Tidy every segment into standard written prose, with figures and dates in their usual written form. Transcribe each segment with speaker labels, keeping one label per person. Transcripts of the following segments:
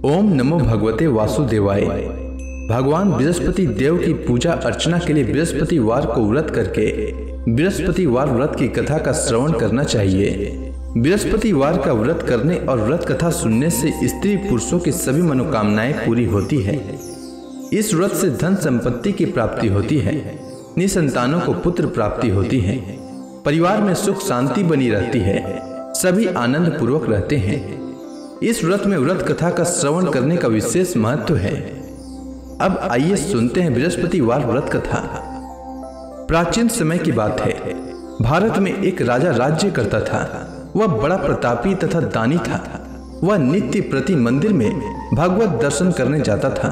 Speaker 1: ओम नमो भगवते वासुदेवाय। भगवान बृहस्पति देव की पूजा अर्चना के लिए बृहस्पतिवार को व्रत करके बृहस्पतिवार व्रत की कथा का श्रवण करना चाहिए। बृहस्पतिवार का व्रत करने और व्रत कथा सुनने से स्त्री पुरुषों की सभी मनोकामनाएं पूरी होती है। इस व्रत से धन संपत्ति की प्राप्ति होती है, निसंतानों को पुत्र प्राप्ति होती है, परिवार में सुख शांति बनी रहती है, सभी आनंद पूर्वक रहते हैं। इस व्रत में व्रत कथा का श्रवण करने का विशेष महत्व है। अब आइए सुनते हैं बृहस्पतिवार व्रत कथा। प्राचीन समय की बात है। भारत में एक राजा राज्य करता था। वह बड़ा प्रतापी तथा दानी था। वह नित्य प्रति मंदिर में भगवत दर्शन करने जाता था।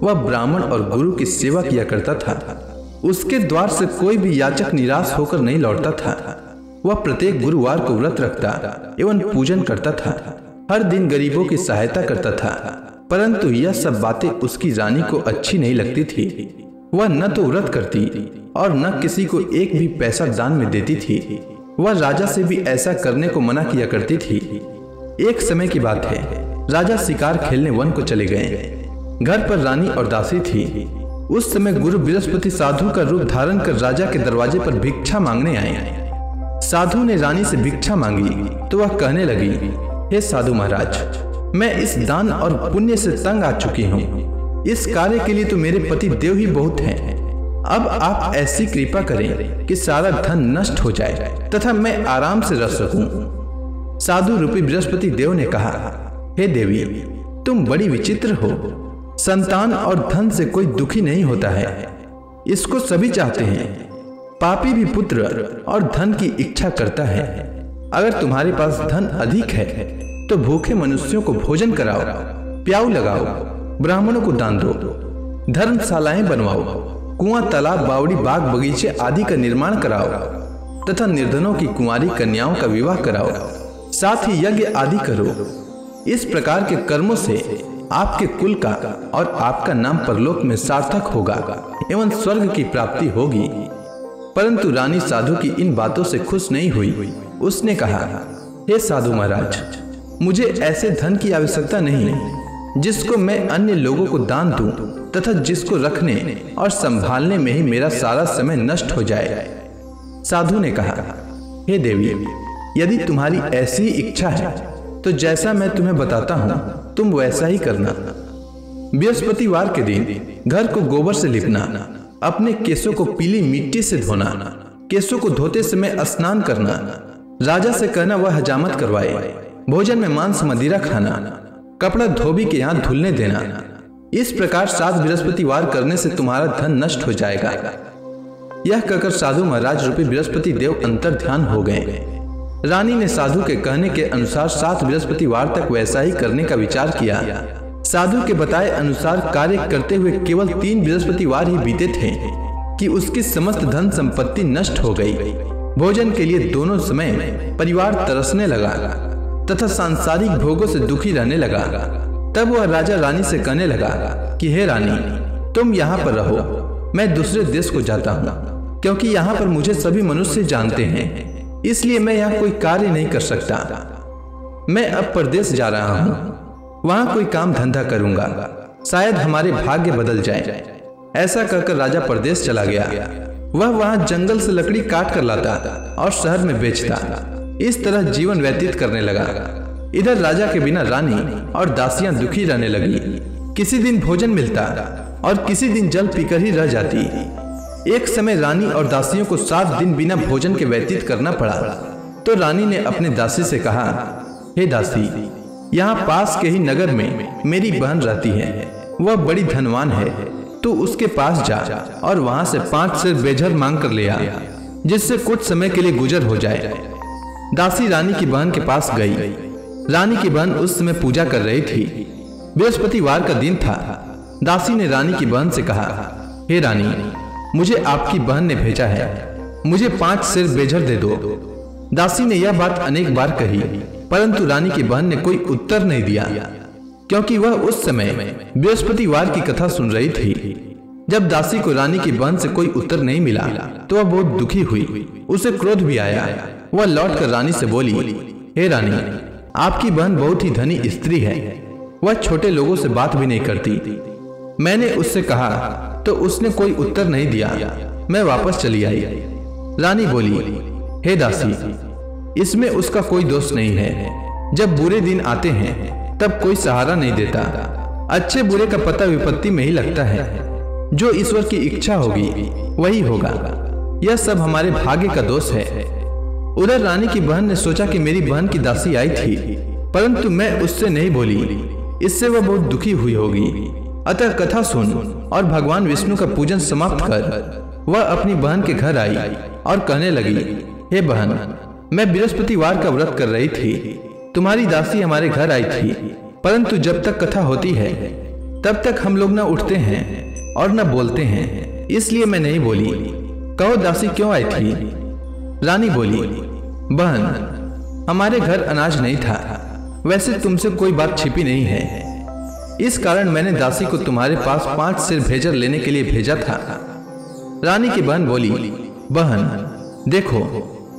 Speaker 1: वह ब्राह्मण और गुरु की सेवा किया करता था। उसके द्वार से कोई भी याचक निराश होकर नहीं लौटता था। वह प्रत्येक गुरुवार को व्रत रखता एवं पूजन करता था। हर दिन गरीबों की सहायता करता था। परंतु यह सब बातें उसकी रानी को अच्छी नहीं लगती थी। वह न तो व्रत करती और न किसी को एक भी पैसा दान में देती थी। वह राजा से भी ऐसा करने को मना किया करती थी। एक समय की बात है। राजा शिकार खेलने वन को चले गए। घर पर रानी और दासी थी। उस समय गुरु बृहस्पति साधु का रूप धारण कर राजा के दरवाजे पर भिक्षा मांगने आए। साधु ने रानी से भिक्षा मांगी तो वह कहने लगी, हे साधु महाराज, मैं इस दान और पुण्य से तंग आ चुकी हूँ। इस कार्य के लिए तो मेरे पति देव ही बहुत हैं। अब आप ऐसी कृपा करें कि सारा धन नष्ट हो जाए तथा मैं आराम से रह सकूं। साधु रूपी बृहस्पति देव ने कहा, हे देवी, तुम बड़ी विचित्र हो। संतान और धन से कोई दुखी नहीं होता है, इसको सभी चाहते हैं। पापी भी पुत्र और धन की इच्छा करता है। अगर तुम्हारे पास धन अधिक है तो भूखे मनुष्यों को भोजन कराओ, प्याऊ लगाओ, ब्राह्मणों को दान दो, धर्मशालाएं बनवाओ, कुआं, तालाब, बावड़ी, बाग, बगीचे आदि का निर्माण कराओ तथा निर्धनों की कुंवारी कन्याओं का विवाह कराओ, साथ ही यज्ञ आदि करो। इस प्रकार के कर्मों से आपके कुल का और आपका नाम परलोक में सार्थक होगा एवं स्वर्ग की प्राप्ति होगी। परंतु रानी साधु की इन बातों से खुश नहीं हुई। उसने कहा, हे साधु महाराज, मुझे ऐसे धन की आवश्यकता नहीं जिसको मैं अन्य लोगों को दान दूं तथा जिसको रखने और संभालने में ही मेरा सारा समय नष्ट हो जाए। साधु ने कहा, हे देवी, यदि तुम्हारी ऐसी ही इच्छा है तो जैसा मैं तुम्हें बताता हूँ तुम वैसा ही करना। बृहस्पतिवार के दिन घर को गोबर से लिपना, अपने केसों को पीली मिट्टी से धोना, केसों को धोते समय स्नान करना, राजा से कहना वह हजामत करवाए, भोजन में मांस मदिरा खाना, कपड़ा धोबी के यहाँ धुलने देना। इस प्रकार 7 बृहस्पतिवार करने से तुम्हारा धन नष्ट हो जाएगा। यह कहकर साधु महाराज रूपी बृहस्पति देव अंतर ध्यान हो गए। रानी ने साधु के कहने के अनुसार 7 बृहस्पतिवार तक वैसा ही करने का विचार किया। साधु के बताए अनुसार कार्य करते हुए केवल 3 बृहस्पतिवार ही बीते थे कि उसकी समस्त धन संपत्ति नष्ट हो गई। भोजन के लिए दोनों समय परिवार तरसने लगा तथा सांसारिक भोगों से दुखी रहने लगा। तब वह राजा रानी से कहने लगा कि हे रानी, तुम यहाँ पर रहो, मैं दूसरे देश को जाता हूँ, क्योंकि यहाँ पर मुझे सभी मनुष्य जानते हैं, इसलिए मैं यहाँ कोई कार्य नहीं कर सकता। मैं अब परदेश जा रहा हूँ, वहाँ कोई काम धंधा करूंगा, शायद हमारे भाग्य बदल जाए। ऐसा कहकर राजा परदेश चला गया। वह वहां जंगल से लकड़ी काट कर लाता और शहर में बेचता। इस तरह जीवन व्यतीत करने लगा। इधर राजा के बिना रानी और दासियां दुखी रहने लगी। किसी दिन भोजन मिलता और किसी दिन जल पीकर ही रह जाती। एक समय रानी और दासियों को 7 दिन बिना भोजन के व्यतीत करना पड़ा। तो रानी ने अपने दासी से कहा, हे दासी, यहाँ पास के ही नगर में मेरी बहन रहती है। वह बड़ी धनवान है, तू उसके पास जा और वहां से 5 सेर बेझर मांग कर ले आ, जिससे कुछ समय के लिए गुजर हो जाए। दासी रानी की बहन के पास गई। रानी की बहन उस समय पूजा कर रही थी। बृहस्पतिवार का दिन था। दासी ने रानी की बहन से कहा, हे रानी, मुझे आपकी बहन ने भेजा है, मुझे 5 सेर बेझर दे दो। दासी ने यह बात अनेक बार कही, परंतु रानी की बहन ने कोई उत्तर नहीं दिया, क्योंकि वह उस समय बृहस्पतिवार की कथा सुन रही थी। जब दासी को रानी की बहन से कोई उत्तर नहीं मिला तो वह बहुत दुखी हुई। उसे क्रोध भी आया। वह लौटकर रानी से बोली, हे रानी, आपकी बहन बहुत ही धनी स्त्री है, वह छोटे लोगों से बात भी नहीं करती। मैंने उससे कहा तो उसने कोई उत्तर नहीं दिया। मैं वापस चली आई। रानी बोली, हे दासी, इसमें उसका कोई दोष नहीं है। जब बुरे दिन आते हैं तब कोई सहारा नहीं देता। अच्छे बुरे का पता विपत्ति में ही लगता है। जो ईश्वर की इच्छा होगी वही होगा। यह सब हमारे भाग्य का दोष है। उधर रानी की बहन ने सोचा कि मेरी बहन की दासी आई थी, परंतु मैं उससे नहीं बोली। इससे वह बहुत दुखी हुई होगी। अतः कथा सुन और भगवान विष्णु का पूजन समाप्त कर वह अपनी बहन के घर आई और कहने लगी, हे बहन, मैं बृहस्पतिवार का व्रत कर रही थी। तुम्हारी दासी हमारे घर आई थी, परंतु जब तक कथा होती है तब तक हम लोग न उठते हैं और न बोलते हैं, इसलिए मैं नहीं बोली। कहो दासी क्यों आई थी? रानी बोली, बहन, हमारे घर अनाज नहीं था। वैसे तुमसे कोई बात छिपी नहीं है। इस कारण मैंने दासी को तुम्हारे पास 5 सिर भेजर लेने के लिए भेजा था। रानी की बहन बोली, बहन देखो,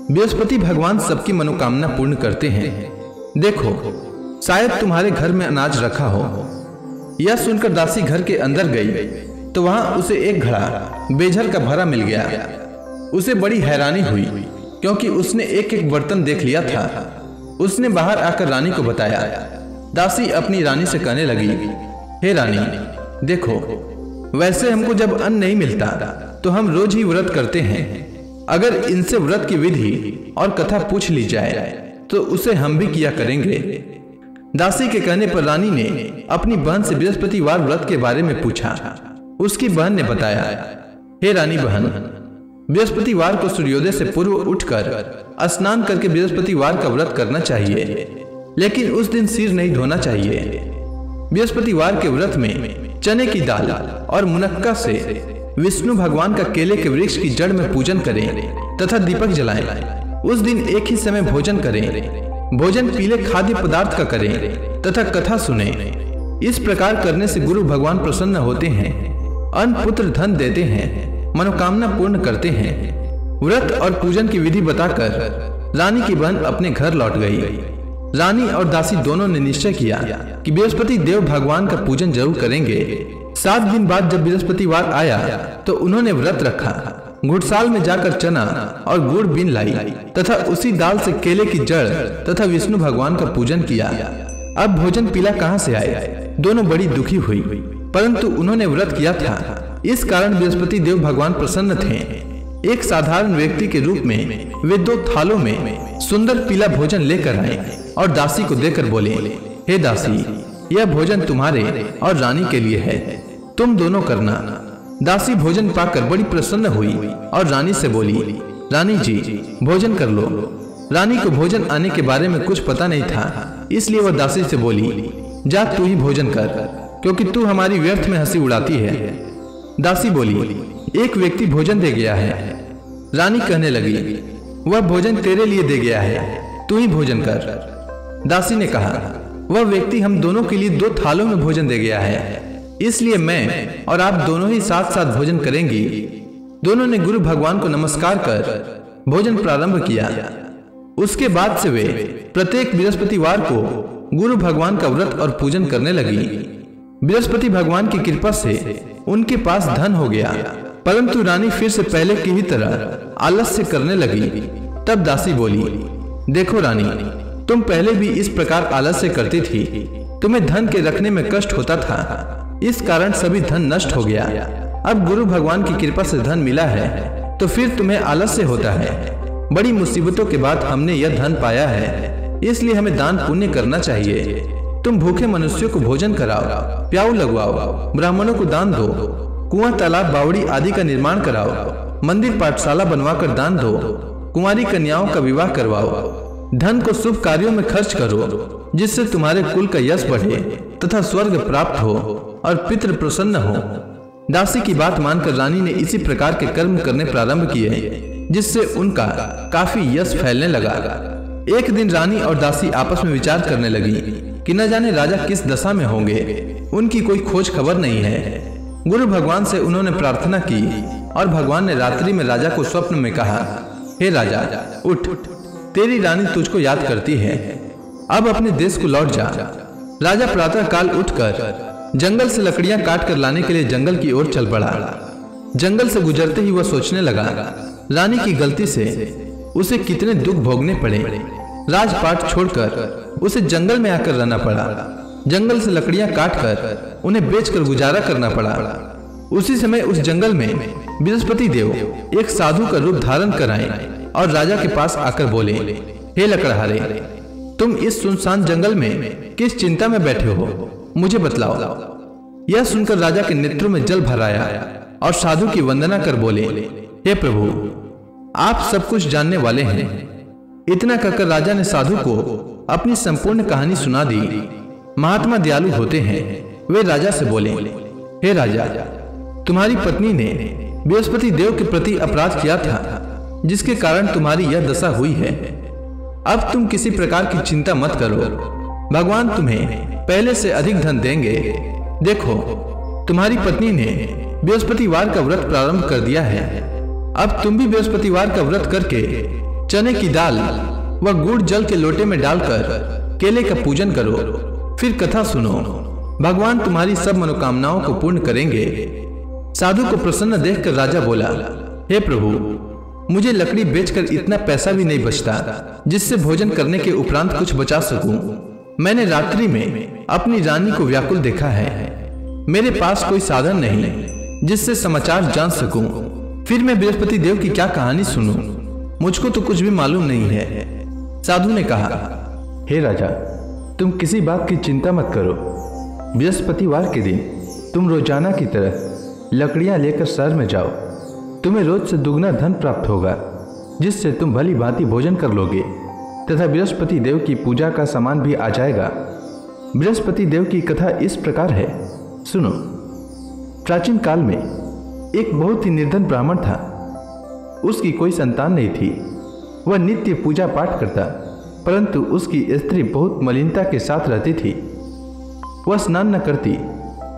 Speaker 1: बृहस्पति भगवान सबकी मनोकामना पूर्ण करते हैं। देखो, शायद तुम्हारे घर में अनाज रखा हो। यह सुनकर दासी घर के अंदर गई तो वहां उसे एक घड़ा बेझर का भरा मिल गया। उसे बड़ी हैरानी हुई क्योंकि उसने एक एक बर्तन देख लिया था। उसने बाहर आकर रानी को बताया। दासी अपनी रानी से कहने लगी, हे रानी, देखो, वैसे हमको जब अन्न नहीं मिलता तो हम रोज ही व्रत करते हैं। अगर इनसे व्रत की विधि और कथा पूछ ली जाए तो उसे हम भी किया करेंगे। दासी के कहने पर रानी ने अपनी बहन से बृहस्पतिवार व्रत के बारे में पूछा। उसकी बहन ने बताया, हे रानी बहन, बृहस्पतिवार को सूर्योदय से पूर्व उठकर स्नान करके बृहस्पतिवार का व्रत करना चाहिए, लेकिन उस दिन सिर नहीं धोना चाहिए। बृहस्पतिवार के व्रत में चने की दाल और मुनक्का से विष्णु भगवान का केले के वृक्ष की जड़ में पूजन करें तथा दीपक जलाएं। उस दिन एक ही समय भोजन करें। भोजन पीले खाद्य पदार्थ का करें तथा कथा सुने। इस प्रकार करने से गुरु भगवान प्रसन्न होते हैं, अन्न पुत्र धन देते हैं, मनोकामना पूर्ण करते हैं। व्रत और पूजन की विधि बताकर रानी की बहन अपने घर लौट गई। रानी और दासी दोनों ने निश्चय किया कि बृहस्पति देव भगवान का पूजन जरूर करेंगे। 7 दिन बाद जब बृहस्पतिवार आया तो उन्होंने व्रत रखा। घुड़साल में जाकर चना और गुड़ बीन लाई तथा उसी दाल से केले की जड़ तथा विष्णु भगवान का पूजन किया। अब भोजन पीला कहाँ से आए? दोनों बड़ी दुखी हुई, परंतु उन्होंने व्रत किया था, इस कारण बृहस्पति देव भगवान प्रसन्न थे। एक साधारण व्यक्ति के रूप में वे 2 थालों में सुंदर पीला भोजन लेकर आए और दासी को देकर बोले, हे दासी, यह भोजन तुम्हारे और रानी के लिए है, तुम दोनों करना। दासी भोजन पाकर बड़ी प्रसन्न हुई और रानी से बोली, रानी जी, भोजन कर लो। रानी को भोजन आने के बारे में कुछ पता नहीं था, इसलिए वह दासी से बोली, जा तू ही भोजन कर, क्योंकि तू हमारी व्यर्थ में हंसी उड़ाती है। दासी बोली, एक व्यक्ति भोजन दे गया है। रानी कहने लगी, वह भोजन तेरे लिए दे गया है, तू ही भोजन कर। दासी ने कहा, वह व्यक्ति हम दोनों के लिए 2 थालों में भोजन दे गया है, इसलिए मैं और आप दोनों ही साथ साथ भोजन करेंगी। दोनों ने गुरु भगवान को नमस्कार कर भोजन प्रारंभ किया। उसके बाद से वे प्रत्येक बृहस्पतिवार को गुरु भगवान का व्रत और पूजन करने लगी। बृहस्पति भगवान की कृपा से उनके पास धन हो गया, परंतु रानी फिर से पहले की ही तरह आलस्य करने लगी। तब दासी बोली, देखो रानी, तुम पहले भी इस प्रकार आलस्य करती थी। तुम्हें धन के रखने में कष्ट होता था, इस कारण सभी धन नष्ट हो गया। अब गुरु भगवान की कृपा से धन मिला है तो फिर तुम्हें आलस्य होता है। बड़ी मुसीबतों के बाद हमने यह धन पाया है, इसलिए हमें दान पुण्य करना चाहिए। तुम भूखे मनुष्यों को भोजन कराओ, प्याऊ लगवाओ, ब्राह्मणों को दान दो, कुआं तालाब बावड़ी आदि का निर्माण कराओ, मंदिर पाठशाला बनवाकर दान दो, कुंवारी कन्याओं का विवाह करवाओ। धन को शुभ कार्यों में खर्च करो, जिससे तुम्हारे कुल का यश बढ़े तथा स्वर्ग प्राप्त हो और पितृ प्रसन्न हो। दासी की बात मानकर रानी ने इसी प्रकार के कर्म करने प्रारंभ किए, जिससे उनका काफी यश फैलने लगा। एक दिन रानी और दासी आपस में विचार करने लगी कि न जाने राजा किस दशा में होंगे, उनकी कोई खोज खबर नहीं है। गुरु भगवान से उन्होंने प्रार्थना की और भगवान ने रात्रि में राजा को स्वप्न में कहा, हे राजा, उठ, तेरी रानी तुझको याद करती है, अब अपने देश को लौट जा। राजा प्रातः काल उठकर जंगल से लकड़ियां काट कर लाने के लिए जंगल की ओर चल पड़ा। जंगल से गुजरते ही वह सोचने लगा, रानी की गलती से उसे कितने दुख भोगने पड़े। राजपाट छोड़कर उसे जंगल में आकर रहना पड़ा। जंगल से लकड़ियां काटकर उन्हें बेचकर गुजारा करना पड़ा। उसी समय उस जंगल में बृहस्पति देव एक साधु का रूप धारण कर आए और राजा के पास आकर बोले, हे लकड़हारे, तुम इस सुनसान जंगल में किस चिंता में बैठे हो, मुझे बतलाओ। यह सुनकर राजा के नेत्रों में जल भर आया और साधु की वंदना कर बोले, हे प्रभु, आप सब कुछ जानने वाले हैं। इतना कहकर राजा ने साधु को अपनी संपूर्ण कहानी सुना दी। महात्मा दयालु होते हैं। वे राजा से बोले, हे राजा, तुम्हारी पत्नी ने बृहस्पति देव के प्रति अपराध किया था, जिसके कारण तुम्हारी यह दशा हुई है। अब तुम किसी प्रकार की चिंता मत करो, भगवान तुम्हें पहले से अधिक धन देंगे। देखो, तुम्हारी पत्नी ने बृहस्पतिवार का व्रत प्रारंभ कर दिया है। अब तुम भी बृहस्पतिवार का व्रत करके चने की दाल व गुड़ जल के लोटे में डालकर केले का पूजन करो, फिर कथा सुनो। भगवान तुम्हारी सब मनोकामनाओं को पूर्ण करेंगे। साधु को प्रसन्न देखकर राजा बोला, हे प्रभु, मुझे लकड़ी बेचकर इतना पैसा भी नहीं बचता जिससे भोजन करने के उपरांत कुछ बचा सकूं। मैंने रात्रि में अपनी रानी को व्याकुल देखा है। मेरे पास कोई साधन नहीं जिससे समाचार जान सकूं। फिर मैं बृहस्पति देव की क्या कहानी सुनूं? मुझको तो कुछ भी मालूम नहीं है। साधु ने कहा, हे राजा, तुम किसी बात की चिंता मत करो। बृहस्पतिवार के दिन तुम रोजाना की तरह लकड़ियां लेकर शहर में जाओ। तुम्हें रोज से दुगना धन प्राप्त होगा, जिससे तुम भली भांति भोजन कर लोगे तथा बृहस्पति देव की पूजा का सामान भी आ जाएगा। बृहस्पति देव की कथा इस प्रकार है, सुनो। प्राचीन काल में एक बहुत ही निर्धन ब्राह्मण था। उसकी कोई संतान नहीं थी। वह नित्य पूजा पाठ करता, परंतु उसकी स्त्री बहुत मलिनता के साथ रहती थी। वह स्नान न करती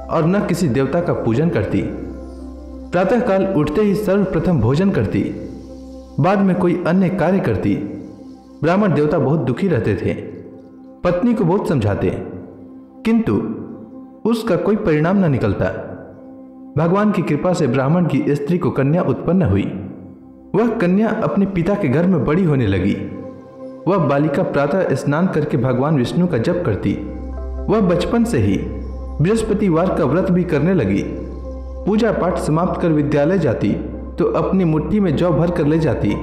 Speaker 1: और न किसी देवता का पूजन करती। प्रातःकाल उठते ही सर्वप्रथम भोजन करती, बाद में कोई अन्य कार्य करती। ब्राह्मण देवता बहुत दुखी रहते थे। पत्नी को बहुत समझाते, किंतु उसका कोई परिणाम न निकलता। भगवान की कृपा से ब्राह्मण की स्त्री को कन्या उत्पन्न हुई। वह कन्या अपने पिता के घर में बड़ी होने लगी। वह बालिका प्रातः स्नान करके भगवान विष्णु का जप करती। वह बचपन से ही बृहस्पतिवार का व्रत भी करने लगी। पूजा पाठ समाप्त कर विद्यालय जाती तो अपनी मुट्ठी में जौ भर कर ले जाती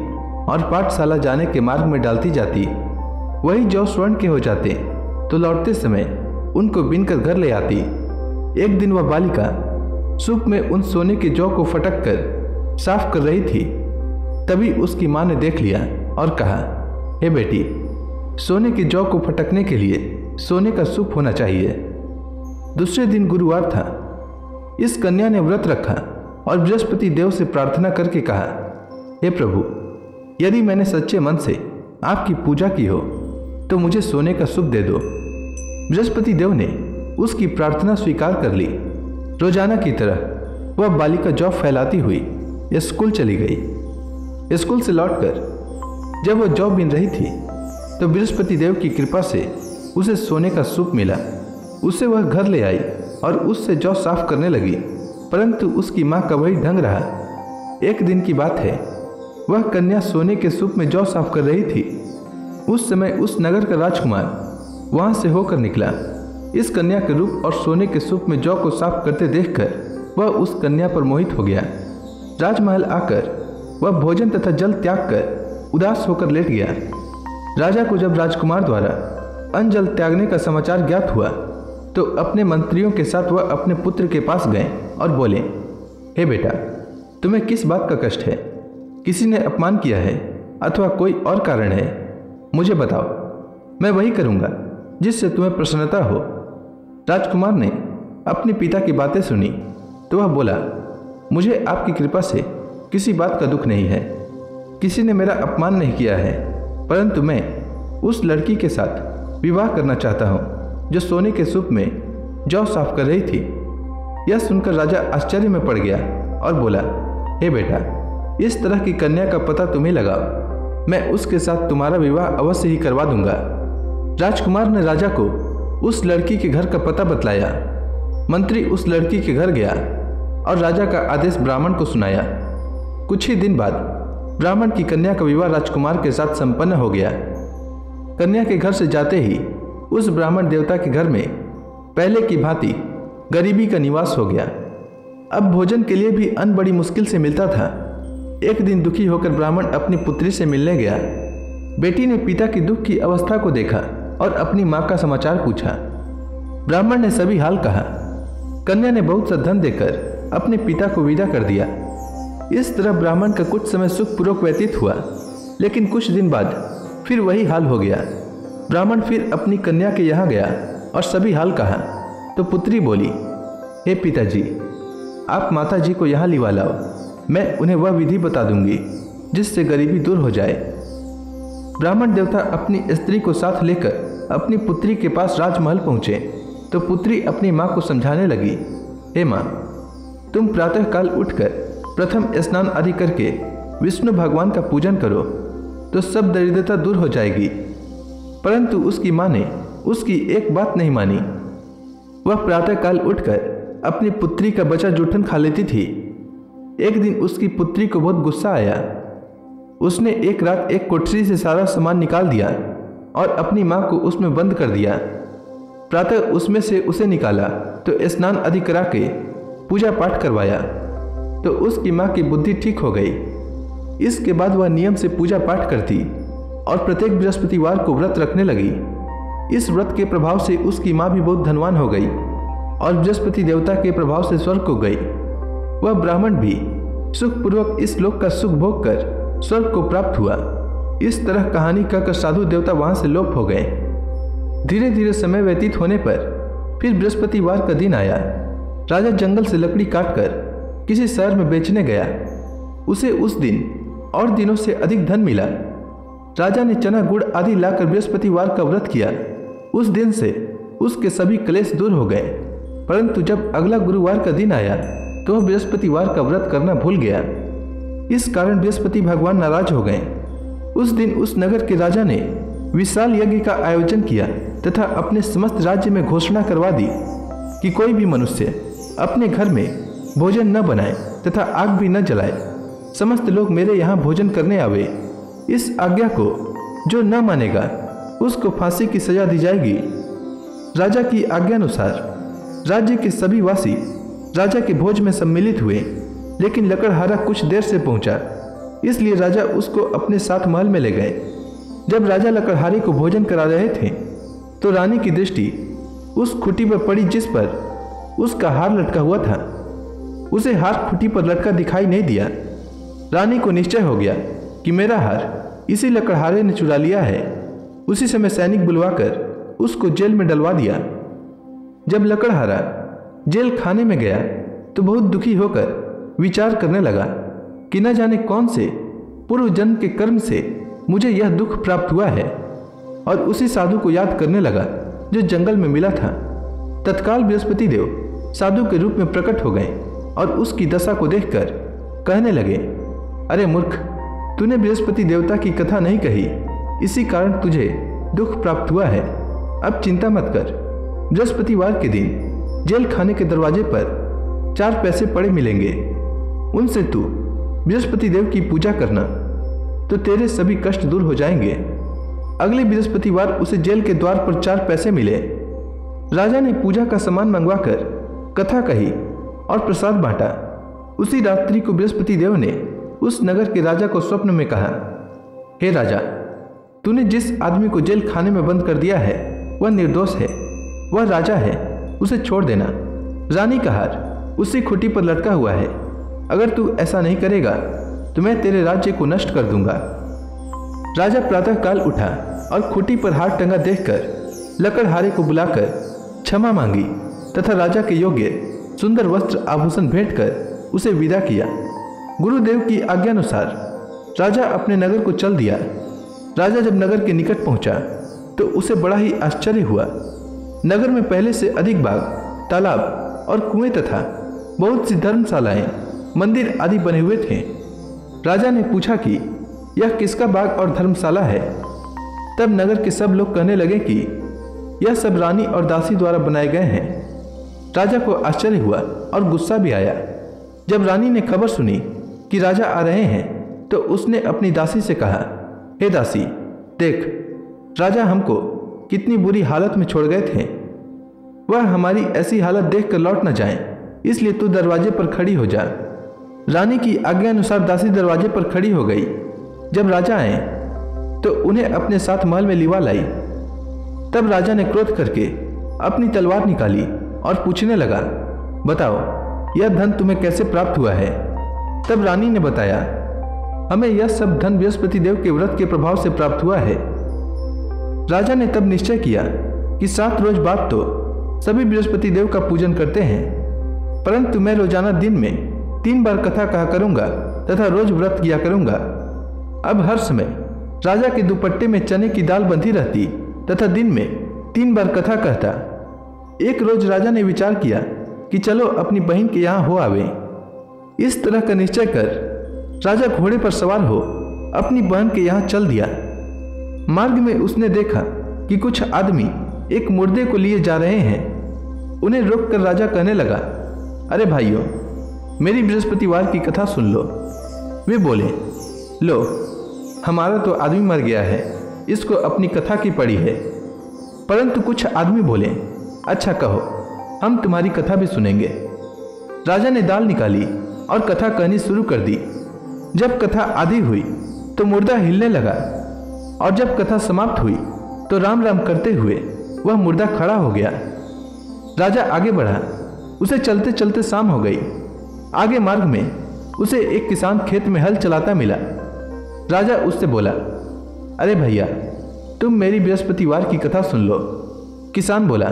Speaker 1: और पाठशाला जाने के मार्ग में डालती जाती। वही जौ स्वर्ण के हो जाते तो लौटते समय उनको बीनकर घर ले आती। एक दिन वह बालिका सूप में उन सोने के जौ को फटक कर साफ कर रही थी। तभी उसकी मां ने देख लिया और कहा, हे बेटी, सोने के जौ को फटकने के लिए सोने का सूप होना चाहिए। दूसरे दिन गुरुवार था। इस कन्या ने व्रत रखा और बृहस्पति देव से प्रार्थना करके कहा, हे प्रभु, यदि मैंने सच्चे मन से आपकी पूजा की हो तो मुझे सोने का सूप दे दो। बृहस्पति देव ने उसकी प्रार्थना स्वीकार कर ली। रोजाना की तरह वह बालिका जौ फैलाती हुई स्कूल चली गई। स्कूल से लौटकर जब वह जौ बीन रही थी तो बृहस्पति देव की कृपा से उसे सोने का सूप मिला। उसे वह घर ले आई और उससे जौ साफ करने लगी, परंतु उसकी मां का वही ढंग रहा। एक दिन की बात है, वह कन्या सोने के सूप में जौ साफ कर रही थी। उस समय उस नगर का राजकुमार वहां से होकर निकला। इस कन्या के रूप और सोने के सूप में जौ को साफ करते देखकर वह उस कन्या पर मोहित हो गया। राजमहल आकर वह भोजन तथा जल त्याग कर उदास होकर लेट गया। राजा को जब राजकुमार द्वारा अन्न जल त्यागने का समाचार ज्ञात हुआ तो अपने मंत्रियों के साथ वह अपने पुत्र के पास गए और बोले, हे बेटा, तुम्हें किस बात का कष्ट है? किसी ने अपमान किया है अथवा कोई और कारण है? मुझे बताओ, मैं वही करूँगा जिससे तुम्हें प्रसन्नता हो। राजकुमार ने अपने पिता की बातें सुनी तो वह बोला, मुझे आपकी कृपा से किसी बात का दुख नहीं है। किसी ने मेरा अपमान नहीं किया है, परंतु मैं उस लड़की के साथ विवाह करना चाहता हूँ जो सोने के सूप में जौ साफ कर रही थी। यह सुनकर राजा आश्चर्य में पड़ गया और बोला, हे बेटा, इस तरह की कन्या का पता तुम्हें लगाओ। मैं उसके साथ तुम्हारा विवाह अवश्य ही करवा दूंगा। राजकुमार ने राजा को उस लड़की के घर का पता बतलाया। मंत्री उस लड़की के घर गया और राजा का आदेश ब्राह्मण को सुनाया। कुछ ही दिन बाद ब्राह्मण की कन्या का विवाह राजकुमार के साथ संपन्न हो गया। कन्या के घर से जाते ही उस ब्राह्मण देवता के घर में पहले की भांति गरीबी का निवास हो गया। अब भोजन के लिए भी अन्न बड़ी मुश्किल से मिलता था। एक दिन दुखी होकर ब्राह्मण अपनी पुत्री से मिलने गया। बेटी ने पिता की दुख की अवस्था को देखा और अपनी माँ का समाचार पूछा। ब्राह्मण ने सभी हाल कहा। कन्या ने बहुत सा धन देकर अपने पिता को विदा कर दिया। इस तरह ब्राह्मण का कुछ समय सुखपूर्वक व्यतीत हुआ, लेकिन कुछ दिन बाद फिर वही हाल हो गया। ब्राह्मण फिर अपनी कन्या के यहाँ गया और सभी हाल कहा तो पुत्री बोली, हे पिताजी, आप माता जी को यहाँ लिवा लाओ। मैं उन्हें वह विधि बता दूंगी जिससे गरीबी दूर हो जाए। ब्राह्मण देवता अपनी स्त्री को साथ लेकर अपनी पुत्री के पास राजमहल पहुँचे तो पुत्री अपनी माँ को समझाने लगी, हे माँ, तुम प्रातःकाल उठकर प्रथम स्नान आदि करके विष्णु भगवान का पूजन करो तो सब दरिद्रता दूर हो जाएगी। परंतु उसकी माँ ने उसकी एक बात नहीं मानी। वह प्रातःकाल उठकर अपनी पुत्री का बचा जूठन खा लेती थी। एक दिन उसकी पुत्री को बहुत गुस्सा आया। उसने एक रात एक कोठरी से सारा सामान निकाल दिया और अपनी माँ को उसमें बंद कर दिया। प्रातः उसमें से उसे निकाला तो स्नान आदि करा के पूजा पाठ करवाया तो उसकी माँ की बुद्धि ठीक हो गई। इसके बाद वह नियम से पूजा पाठ करती और प्रत्येक बृहस्पतिवार को व्रत रखने लगी। इस व्रत के प्रभाव से उसकी माँ भी बहुत धनवान हो गई और बृहस्पति देवता के प्रभाव से स्वर्ग को गई। वह ब्राह्मण भी सुखपूर्वक इस लोक का सुख भोग कर स्वर्ग को प्राप्त हुआ। इस तरह कहानी कहकर साधु देवता वहां से लोप हो गए। धीरे धीरे समय व्यतीत होने पर फिर बृहस्पतिवार का दिन आया। राजा जंगल से लकड़ी काटकर किसी शहर में बेचने गया। उसे उस दिन और दिनों से अधिक धन मिला। राजा ने चना गुड़ आदि लाकर बृहस्पतिवार का व्रत किया। उस दिन से उसके सभी क्लेश दूर हो गए। परंतु जब अगला गुरुवार का दिन आया तो वह बृहस्पतिवार का व्रत करना भूल गया। इस कारण बृहस्पति भगवान नाराज हो गए। उस दिन उस नगर के राजा ने विशाल यज्ञ का आयोजन किया तथा अपने समस्त राज्य में घोषणा करवा दी कि कोई भी मनुष्य अपने घर में भोजन न बनाए तथा आग भी न जलाए। समस्त लोग मेरे यहाँ भोजन करने आवे। इस आज्ञा को जो न मानेगा उसको फांसी की सजा दी जाएगी। राजा की आज्ञानुसार राज्य के सभी वासी राजा के भोज में सम्मिलित हुए, लेकिन लकड़हारा कुछ देर से पहुंचा, इसलिए राजा उसको अपने साथ महल में ले गए। जब राजा लकड़हारे को भोजन करा रहे थे तो रानी की दृष्टि उस खुटी पर पड़ी जिस पर उसका हार लटका हुआ था। उसे हार खुटी पर लटका दिखाई नहीं दिया। रानी को निश्चय हो गया कि मेरा हार इसी लकड़हारे ने चुरा लिया है। उसी समय सैनिक बुलवाकर उसको जेल में डलवा दिया। जब लकड़हारा जेल खाने में गया तो बहुत दुखी होकर विचार करने लगा कि न जाने कौन से पूर्व जन्म के कर्म से मुझे यह दुख प्राप्त हुआ है, और उसी साधु को याद करने लगा जो जंगल में मिला था। तत्काल बृहस्पति देव साधु के रूप में प्रकट हो गए और उसकी दशा को देखकर कहने लगे, अरे मूर्ख, तूने बृहस्पति देवता की कथा नहीं कही, इसी कारण तुझे दुख प्राप्त हुआ है। अब चिंता मत कर। बृहस्पतिवार के दिन जेल खाने के दरवाजे पर 4 पैसे पड़े मिलेंगे। उनसे तू बृहस्पति देव की पूजा करना तो तेरे सभी कष्ट दूर हो जाएंगे। अगले बृहस्पतिवार उसे जेल के द्वार पर 4 पैसे मिले। राजा ने पूजा का सामान मंगवाकर कथा कही और प्रसाद बांटा। उसी रात्रि को बृहस्पति देव ने उस नगर के राजा को स्वप्न में कहा, हे राजा, तूने जिस आदमी को जेल खाने में बंद कर दिया है वह निर्दोष है, वह राजा है, उसे छोड़ देना। रानी का हार उसी खुटी पर लटका हुआ है। अगर तू ऐसा नहीं करेगा तो मैं तेरे राज्य को नष्ट कर दूंगा। राजा प्रातःकाल उठा और खुटी पर हार टंगा देखकर लकड़हारे को बुलाकर क्षमा मांगी तथा राजा के योग्य सुंदर वस्त्र आभूषण भेंट कर उसे विदा किया। गुरुदेव की आज्ञानुसार राजा अपने नगर को चल दिया। राजा जब नगर के निकट पहुंचा तो उसे बड़ा ही आश्चर्य हुआ। नगर में पहले से अधिक बाग, तालाब और कुएं तथा बहुत सी धर्मशालाएं, मंदिर आदि बने हुए थे। राजा ने पूछा कि यह किसका बाग और धर्मशाला है। तब नगर के सब लोग कहने लगे कि यह सब रानी और दासी द्वारा बनाए गए हैं। राजा को आश्चर्य हुआ और गुस्सा भी आया। जब रानी ने खबर सुनी कि राजा आ रहे हैं तो उसने अपनी दासी से कहा, हे दासी, देख, राजा हमको कितनी बुरी हालत में छोड़ गए थे। वह हमारी ऐसी हालत देखकर लौट न जाएं, इसलिए तू दरवाजे पर खड़ी हो जा। रानी की आज्ञा अनुसार दासी दरवाजे पर खड़ी हो गई। जब राजा आए तो उन्हें अपने साथ महल में लिवा लाई। तब राजा ने क्रोध करके अपनी तलवार निकाली और पूछने लगा, बताओ, यह धन तुम्हें कैसे प्राप्त हुआ है? तब रानी ने बताया, हमें यह सब धन बृहस्पति देव के व्रत के प्रभाव से प्राप्त हुआ है। राजा ने तब निश्चय किया कि 7 रोज बाद तो सभी बृहस्पति देव का पूजन करते हैं, परंतु मैं रोजाना दिन में 3 बार कथा कहा करूंगा तथा रोज व्रत किया करूंगा। अब हर समय राजा के दुपट्टे में चने की दाल बंधी रहती तथा दिन में 3 बार कथा कहता। एक रोज राजा ने विचार किया कि चलो अपनी बहन के यहाँ हो आवे। इस तरह का निश्चय कर राजा घोड़े पर सवार हो अपनी बहन के यहाँ चल दिया। मार्ग में उसने देखा कि कुछ आदमी एक मुर्दे को लिए जा रहे हैं। उन्हें रोककर राजा कहने लगा, अरे भाइयों, मेरी बृहस्पतिवार की कथा सुन लो। वे बोले, लो, हमारा तो आदमी मर गया है, इसको अपनी कथा की पड़ी है। परंतु कुछ आदमी बोले, अच्छा कहो, हम तुम्हारी कथा भी सुनेंगे। राजा ने दाल निकाली और कथा कहनी शुरू कर दी। जब कथा आधी हुई तो मुर्दा हिलने लगा और जब कथा समाप्त हुई तो राम राम करते हुए वह मुर्दा खड़ा हो गया। राजा आगे बढ़ा। उसे चलते चलते शाम हो गई। आगे मार्ग में उसे एक किसान खेत में हल चलाता मिला। राजा उससे बोला, अरे भैया, तुम मेरी बृहस्पतिवार की कथा सुन लो। किसान बोला,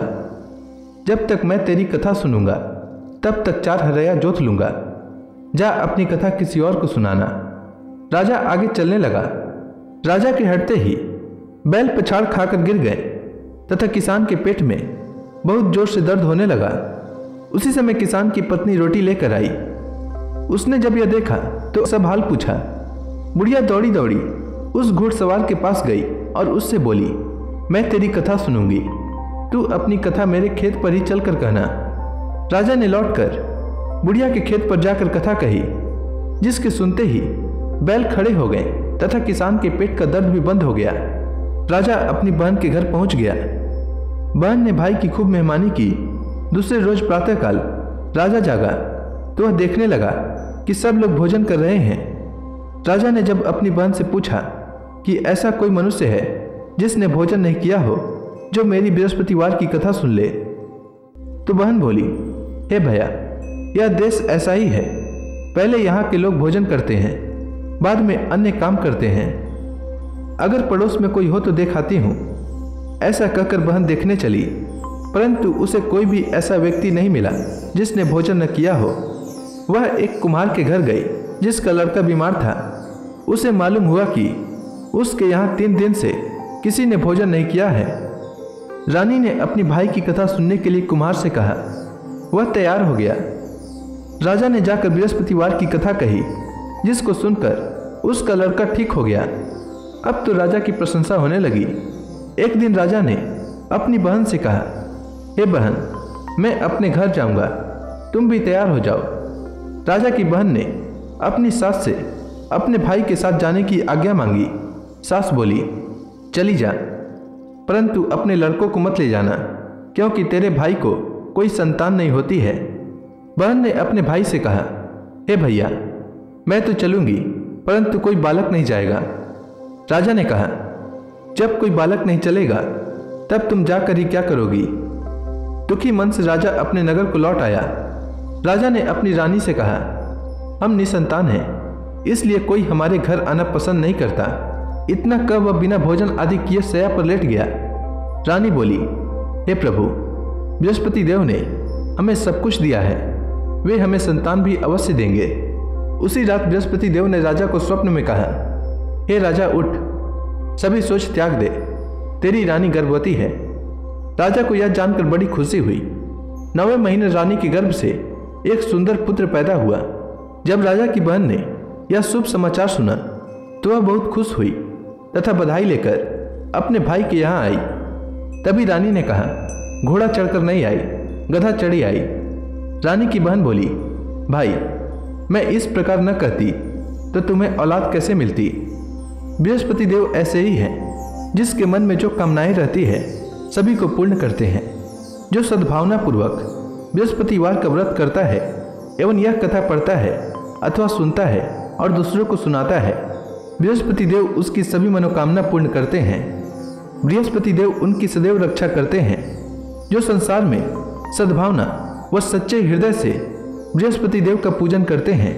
Speaker 1: जब तक मैं तेरी कथा सुनूंगा तब तक 4 हरया जोत लूंगा। जा अपनी कथा किसी और को सुनाना। राजा आगे चलने लगा। राजा के हटते ही बैल पछाड़ खाकर गिर गए तथा किसान के पेट में बहुत जोर से दर्द होने लगा। उसी समय किसान की पत्नी रोटी लेकर आई। उसने जब यह देखा तो सब हाल पूछा। बुढ़िया दौड़ी दौड़ी उस घुड़सवार के पास गई और उससे बोली, मैं तेरी कथा सुनूंगी, तू अपनी कथा मेरे खेत पर ही चलकर कहना। राजा ने लौटकर बुढ़िया के खेत पर जाकर कथा कही, जिसके सुनते ही बैल खड़े हो गए तथा किसान के पेट का दर्द भी बंद हो गया। राजा अपनी बहन के घर पहुंच गया। बहन ने भाई की खूब मेहमानी की। दूसरे रोज प्रातःकाल राजा जागा तो वह देखने लगा कि सब लोग भोजन कर रहे हैं। राजा ने जब अपनी बहन से पूछा कि ऐसा कोई मनुष्य है जिसने भोजन नहीं किया हो जो मेरी बृहस्पतिवार की कथा सुन ले, तो बहन बोली, हे भैया, यह देश ऐसा ही है। पहले यहाँ के लोग भोजन करते हैं, बाद में अन्य काम करते हैं। अगर पड़ोस में कोई हो तो दिखाती हूँ। ऐसा कहकर बहन देखने चली, परंतु उसे कोई भी ऐसा व्यक्ति नहीं मिला जिसने भोजन न किया हो। वह एक कुम्हार के घर गई जिसका लड़का बीमार था। उसे मालूम हुआ कि उसके यहाँ 3 दिन से किसी ने भोजन नहीं किया है। रानी ने अपनी भाई की कथा सुनने के लिए कुम्हार से कहा। वह तैयार हो गया। राजा ने जाकर बृहस्पतिवार की कथा कही, जिसको सुनकर उसका लड़का ठीक हो गया। अब तो राजा की प्रशंसा होने लगी। एक दिन राजा ने अपनी बहन से कहा, हे बहन, मैं अपने घर जाऊंगा, तुम भी तैयार हो जाओ। राजा की बहन ने अपनी सास से अपने भाई के साथ जाने की आज्ञा मांगी। सास बोली, चली जा, परंतु अपने लड़कों को मत ले जाना, क्योंकि तेरे भाई को कोई संतान नहीं होती है। बहन ने अपने भाई से कहा, हे भैया, मैं तो चलूंगी, परंतु कोई बालक नहीं जाएगा। राजा ने कहा, जब कोई बालक नहीं चलेगा तब तुम जाकर ही क्या करोगी? दुखी मन से राजा अपने नगर को लौट आया। राजा ने अपनी रानी से कहा, हम निसंतान हैं, इसलिए कोई हमारे घर आना पसंद नहीं करता। इतना कह वह बिना भोजन आदि किए शैया पर लेट गया। रानी बोली, हे प्रभु, बृहस्पति देव ने हमें सब कुछ दिया है, वे हमें संतान भी अवश्य देंगे। उसी रात बृहस्पति देव ने राजा को स्वप्न में कहा, हे राजा, उठ, सभी सोच त्याग दे, तेरी रानी गर्भवती है। राजा को यह जानकर बड़ी खुशी हुई। 9वें महीने रानी के गर्भ से एक सुंदर पुत्र पैदा हुआ। जब राजा की बहन ने यह शुभ समाचार सुना तो वह बहुत खुश हुई तथा बधाई लेकर अपने भाई के यहाँ आई। तभी रानी ने कहा, घोड़ा चढ़कर नहीं आई, गधा चढ़ी आई। रानी की बहन बोली, भाई मैं इस प्रकार न कहती तो तुम्हें औलाद कैसे मिलती। बृहस्पति देव ऐसे ही हैं, जिसके मन में जो कामनाएं रहती है सभी को पूर्ण करते हैं। जो सद्भावना पूर्वक बृहस्पतिवार का व्रत करता है एवं यह कथा पढ़ता है अथवा सुनता है और दूसरों को सुनाता है, बृहस्पति देव उसकी सभी मनोकामना पूर्ण करते हैं। बृहस्पति देव उनकी सदैव रक्षा करते हैं। जो संसार में सद्भावना व सच्चे हृदय से बृहस्पति देव का पूजन करते हैं,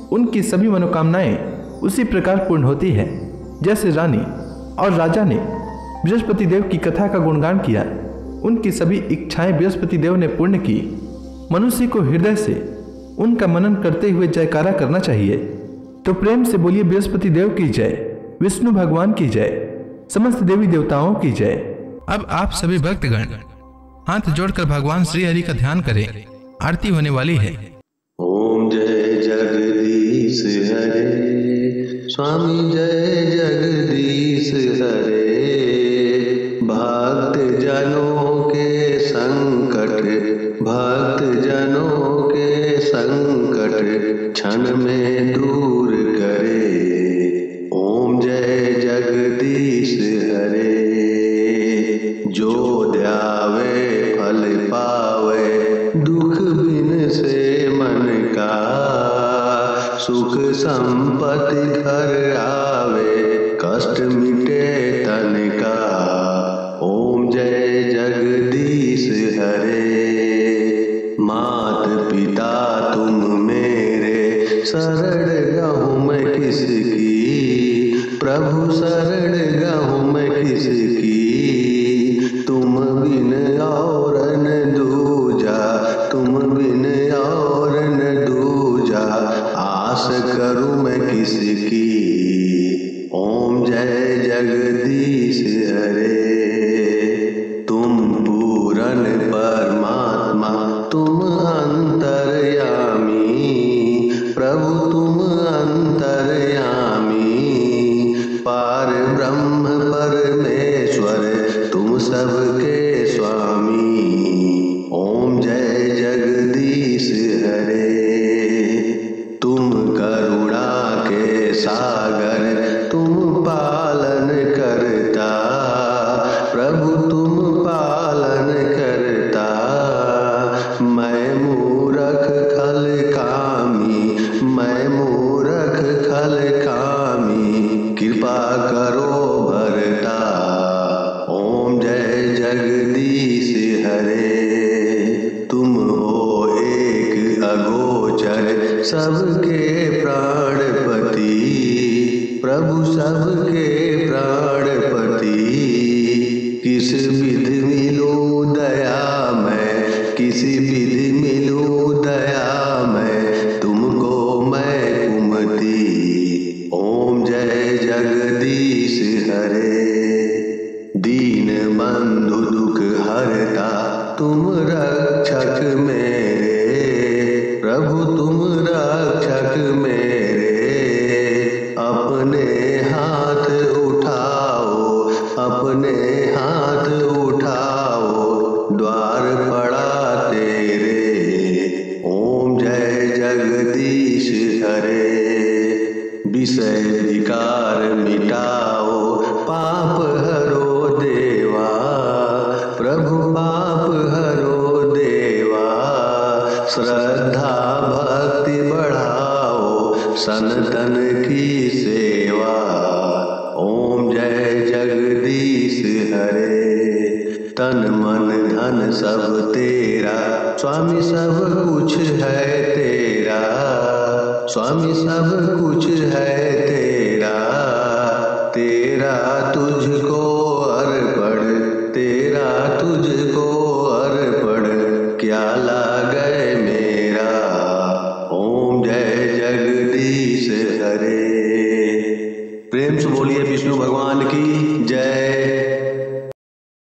Speaker 1: उनकी सभी मनोकामनाएं उसी प्रकार पूर्ण होती है जैसे रानी और राजा ने बृहस्पति देव की कथा का गुणगान किया। उनकी सभी इच्छाएं बृहस्पति देव ने पूर्ण की। मनुष्य को हृदय से उनका मनन करते हुए जयकारा करना चाहिए। तो प्रेम से बोलिए, बृहस्पति देव की जय, विष्णु भगवान की जय, समस्त देवी देवताओं की जय। अब आप सभी भक्तगण हाथ जोड़कर भगवान श्री हरि का ध्यान करें। आरती होने वाली है।
Speaker 2: ओम जय जगदीश हरे, स्वामी जय जगदीश हरे। भक्त जनों के संकट, भक्त जनों के संकट क्षण में दूर करे। ओम जय जगदीश हरे। जो ध्यावे फल पावे, दुख बिन से मन का, सुख संपत्ति घर आवे, कष्ट मिटे तन का। ओम जय जगदीश हरे। मात पिता तुम मेरे, शरण गहूँ मैं किसकी, प्रभु शरण गहूँ मैं किसकी। तुम बिन और न दूजा, तुम बिन और न दूजा, आस करूं मैं किसकी। ओम जय जगदीश हरे। तुम पूरन परमात्मा, तुम अंतर्यामी, प्रभु तुम अंतर्यामी। पार ब्रह्म परमेश्वर, तुम सबके स्वामी। ओम जय जगदीश हरे। तुम करुणा के सागर, तुम पालन करता, प्रभु तुम पालन करता। मैं मूरख खल कामी, मैं मूरख खल कामी, कृपा करो भरता। ओम जय जगदीश हरे। तुम हो एक अगोचर, सबके प्राणपति, प्रभु सबके प्राणपति। किस विधि मिलूं दया मैं, किस विधि मिलूं दया मैं, तुमको मैं कुमति। ओम जय जगदीश हरे। दीन बंधु दुख हरता, तुम रक्षक मेरे, प्रभु तुम रक्षक मेरे। अपने हाथ उठाओ, अपने हाथ उठाओ, द्वार पड़ा तेरे। ओम जय जगदीश हरे। विषय विकार मिटाओ, पाप हरो देवा, प्रभु पाप हरो देवा। श्रद्धा भक्ति बढ़ाओ, सनातन की सेवा। ओम जय जगदीश हरे। तन मन धन सब तेरा, स्वामी सब कुछ है तेरा, स्वामी सब कुछ है